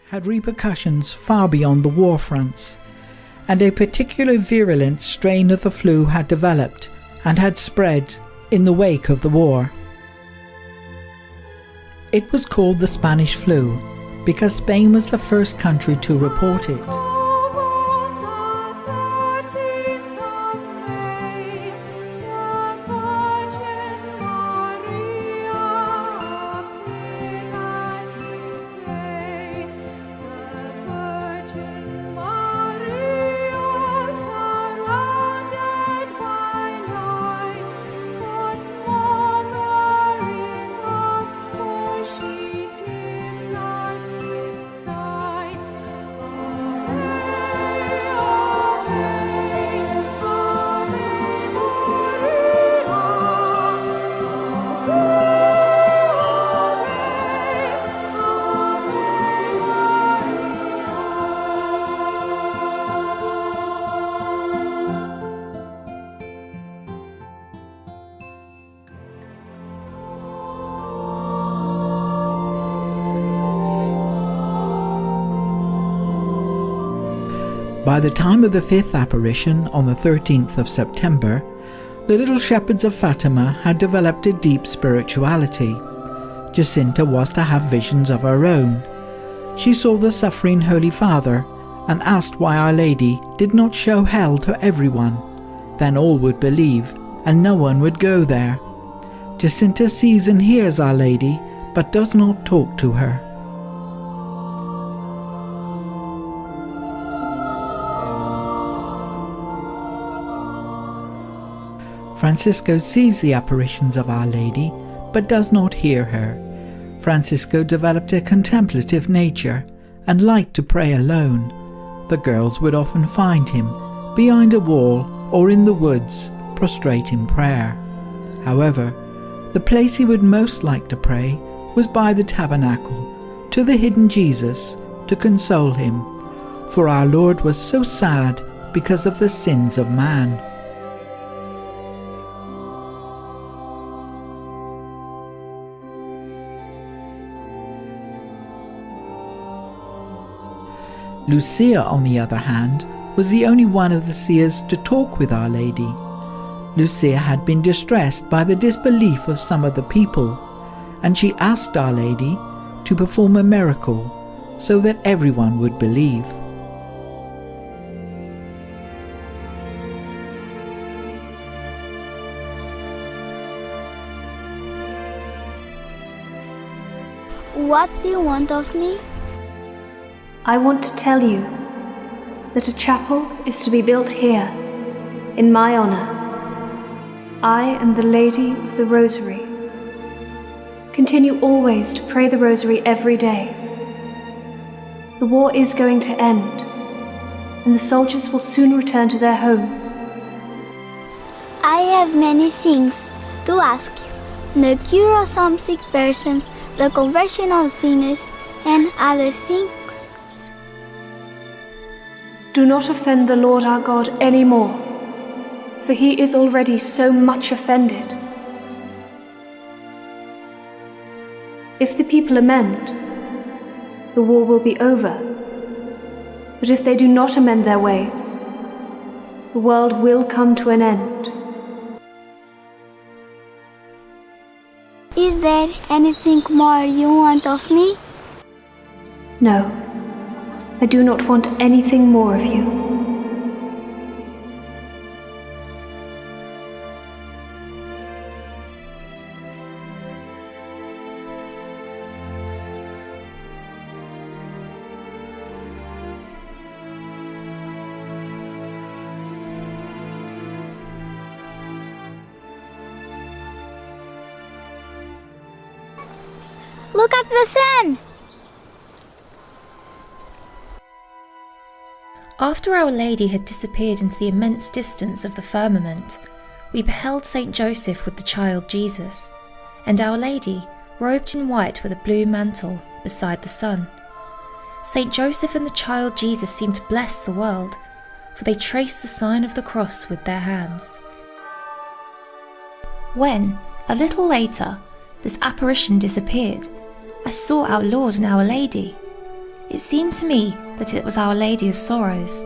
had repercussions far beyond the war fronts, and a particularly virulent strain of the flu had developed and had spread in the wake of the war. It was called the Spanish flu because Spain was the first country to report it. By the time of the fifth apparition on the 13th of September, the little shepherds of Fatima had developed a deep spirituality. Jacinta was to have visions of her own. She saw the suffering Holy Father and asked why Our Lady did not show hell to everyone. Then all would believe and no one would go there. Jacinta sees and hears Our Lady but does not talk to her. Francisco sees the apparitions of Our Lady, but does not hear her. Francisco developed a contemplative nature and liked to pray alone. The girls would often find him behind a wall or in the woods, prostrate in prayer. However, the place he would most like to pray was by the tabernacle, to the hidden Jesus, to console him, for our Lord was so sad because of the sins of man. Lucia, on the other hand, was the only one of the seers to talk with Our Lady. Lucia had been distressed by the disbelief of some of the people, and she asked Our Lady to perform a miracle so that everyone would believe. What do you want of me? I want to tell you that a chapel is to be built here, in my honor. I am the Lady of the Rosary. Continue always to pray the Rosary every day. The war is going to end, and the soldiers will soon return to their homes. I have many things to ask you. The cure of some sick person, the conversion of sinners, and other things. Do not offend the Lord our God any more, for he is already so much offended. If the people amend, the war will be over. But if they do not amend their ways, the world will come to an end. Is there anything more you want of me? No, I do not want anything more of you. Look at the sun! After Our Lady had disappeared into the immense distance of the firmament, we beheld Saint Joseph with the child Jesus, and Our Lady, robed in white with a blue mantle, beside the sun. Saint Joseph and the child Jesus seemed to bless the world, for they traced the sign of the cross with their hands. When, a little later, this apparition disappeared, I saw our Lord and Our Lady. it seemed to me that it was Our Lady of Sorrows.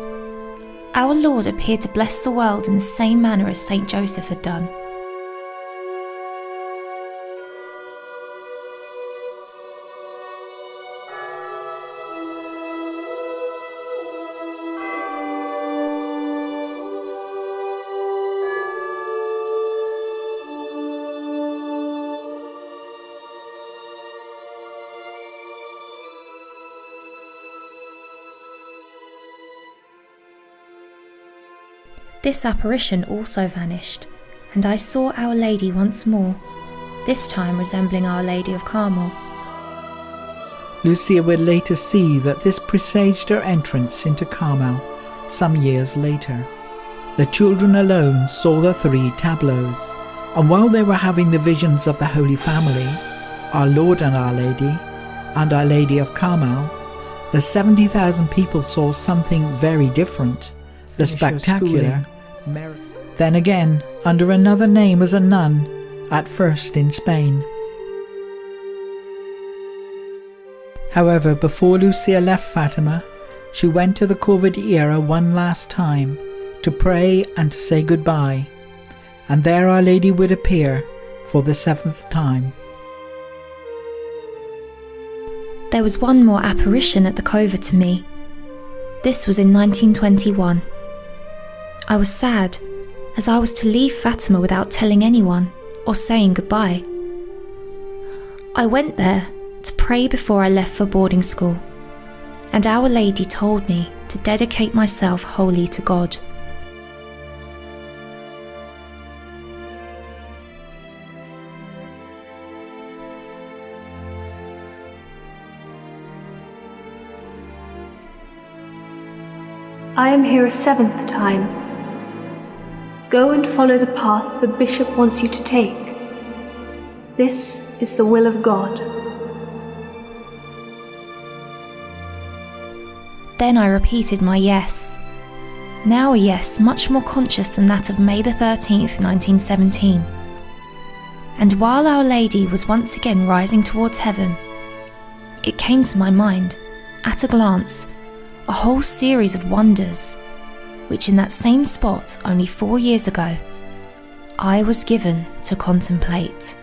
Our Lord appeared to bless the world in the same manner as Saint Joseph had done. This apparition also vanished, and I saw Our Lady once more, this time resembling Our Lady of Carmel. Lucia would later see that this presaged her entrance into Carmel some years later. The children alone saw the 3 tableaus, and while they were having the visions of the Holy Family, Our Lord and Our Our Lady of Carmel, the 70,000 people saw something very different, the spectacular. Then again, under another name as a nun, at first in Spain. However, before Lucia left Fatima, she went to the COVID era one last time to pray and to say goodbye, and there Our Lady would appear for the 7th time. There was one more apparition at the Cova to me. This was in 1921. I was sad, as I was to leave Fatima without telling anyone or saying goodbye. I went there to pray before I left for boarding school, and Our Lady told me to dedicate myself wholly to God. I am here a 7th time. Go and follow the path the bishop wants you to take. This is the will of God. Then I repeated my yes. Now a yes much more conscious than that of May the 13th, 1917. And while Our Lady was once again rising towards heaven, it came to my mind, at a glance, a whole series of wonders, which in that same spot only 4 years ago, I was given to contemplate.